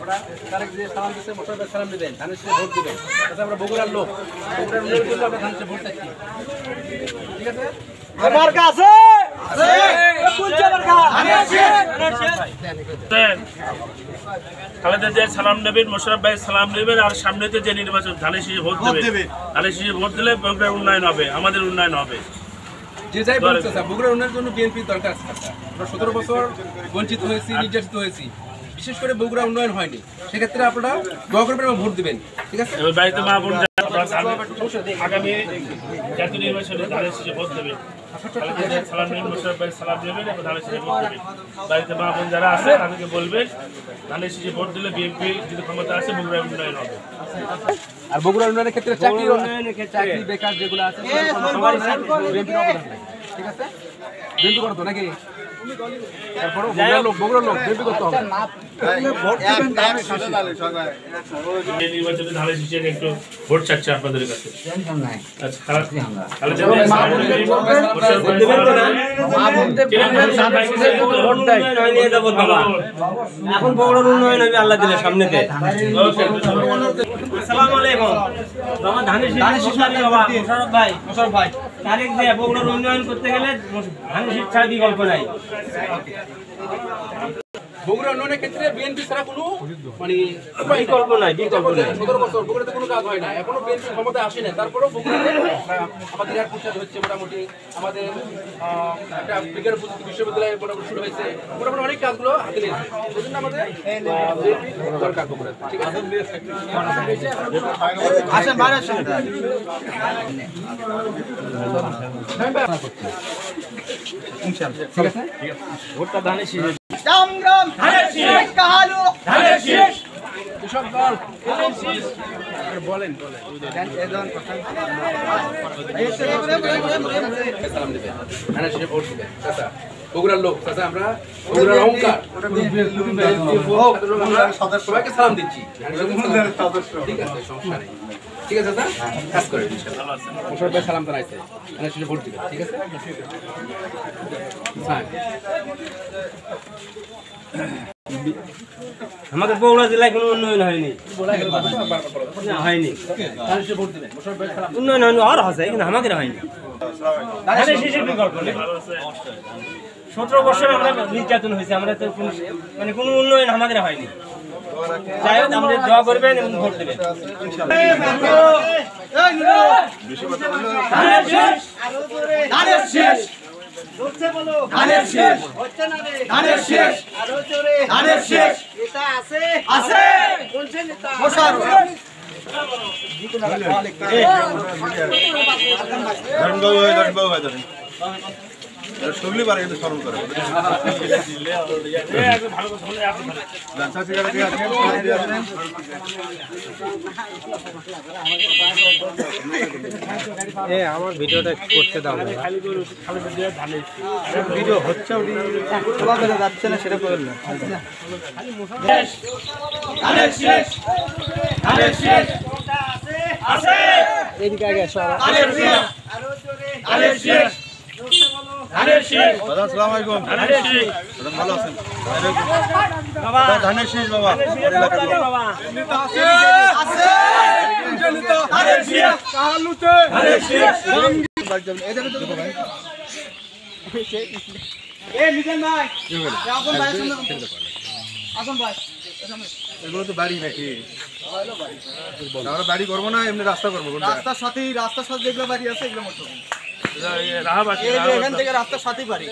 আমরা তারেক যে সালাম দিচ্ছে মোশাররফ সালাম দিবেন, ধানের শীষে ভোট দিবেন। তাতে আমরা বগুড়ার লোক, বগুড়ার লোক কিন্তু আমরা ধানের শীষে ভোট চাচ্ছি। ঠিক আছে? মার্কা আছে আছে কোনটা মার্কা খালেদা জিয়া সালাম নেবেন, মোশাররফ ভাই সালাম নেবেন, আর সামনেতে যে নির্বাচন ধানের শীষে ভোট দেবে, ধানের শীষে ভোট দিলে বগুড়ার উন্নয়ন হবে, আমাদের উন্নয়ন হবে। যে যাই বলছে স্যার, বগুড়ার উন্নয়নের জন্য বিএনপির দরকার আছে। আমরা 17 বছর বঞ্চিত হয়েছি, নির্যাতিত হয়েছি, বিশেষ করে বগুড়া উন্নয়ন হয়নি। সেক্ষেত্রে আপনারা দোয়া করবেন এবং ভোট দিবেন। ঠিক আছে? এবার বাড়িতে মা বোন আগামী জাতীয় নির্বাচনে ধানের শীষে ভোট দেবে, সালাম নেবেন, মোশাররফ ভাই সালাম নেবেন এবং ধানের শীষে ভোট দেবেন। বাড়িতে মা বোন যারা আছে তাদেরকে বলবেন ধানের শীষে ভোট দিলে বিএনপি যদি ক্ষমতা আসে বগুড়ার উন্নয়ন হবে। আর বগুড়া উন্নয়নের ক্ষেত্রে চাকরি বেকার যেগুলো আছে বিএনপির অবদান নাই। ঠিক আছে? বিএনপি করতো নাকি? তারপরে বগুড়ার লোক বিএনপি করতে হবে। নির্বাচনে ধানের শীষে একটু ভোট চাচ্ছে আপনাদের কাছে। এখন বগুড়ার উন্নয়ন হবে আল্লাহ দিলে সামনেতে। আসসালামু আলাইকুম বাবা। ধানের শীষ বাবা মোশাররফ ভাই তারেক জিয়া বগুড়ার উন্নয়ন করতে গেলে ধানের শীষ ছাড়া বিকল্প নাই। বগুড়া উন্নয়নের ক্ষেত্রে বিএনপি ছাড়া কোনো মানে বিকল্প নাই, বিকল্প নাই। 17 বছর বগুড়াতে কোনো কাজ হয় না, এখনো বিএনপি ক্ষমতায় আসে না। তারপরেও বগুড়াতে আমাদের এয়ার প্রচার হচ্ছে, মোটামুটি আমাদের একটা বিজ্ঞান প্রযুক্তি বিশ্ববিদ্যালয় মোটামুটি শুরু হয়েছে, মোটামুটি অনেক কাজগুলো হাতে নিয়েছে। সেই জন্য আমাদের বিএনপি দরকার বগুড়া। ঠিক আছে? আসেন বাইরে আসেন। ঠিক আছে? ভোটটা ধানের শীষ। বলেন সালাম দেবেন, ধানের শীষে ভোট দিবেন। চাচা বগুড়ার লোক, চাচা আমরা বগুড়ার অহংকার, সবাইকে সালাম দিচ্ছি। ঠিক আছে, সমস্যা নেই। ঠিক আছে চাচা, কাজ করেন ইনশাআল্লাহ। মোশাররফ ভাই সালাম জানাইছে, ধানের শীষে ভোট দিবেন। ঠিক আছে? আমাদের বগুড়া জেলায় কোনো উন্নয়ন হয়নি, হয়নি উন্নয়ন হয়নি। আর আছে কিন্তু আমাদের হয়নি। ধানের শীষের বিকল্প নেই। 17 বছর আমরা নির্যাতন হয়েছে, আমরা তো মানে কোনো উন্নয়ন আমাদের হয়নি। যাই হোক আমাদের দোয়া করবেন এবং ভোট দেবেন। শুনলি পারে কিন্তু স্মরণ করে আমার ভিডিওটা করতে দাও, ভিডিও হচ্ছে যাচ্ছে না সেটা করবেন না। এদিকে আগে আসো। আসসালামু আলাইকুম। ভালো আছেন? ধানের শীষ বাবা এগুলো তো বাড়ি নাকি? আমরা বাড়ি করবো না, এমনি রাস্তা করবো। রাস্তার সাথে যেগুলো বাড়ি আছে এগুলো মতো রাহাবাসী এখান থেকে রাস্তার সাথেই বাড়ি।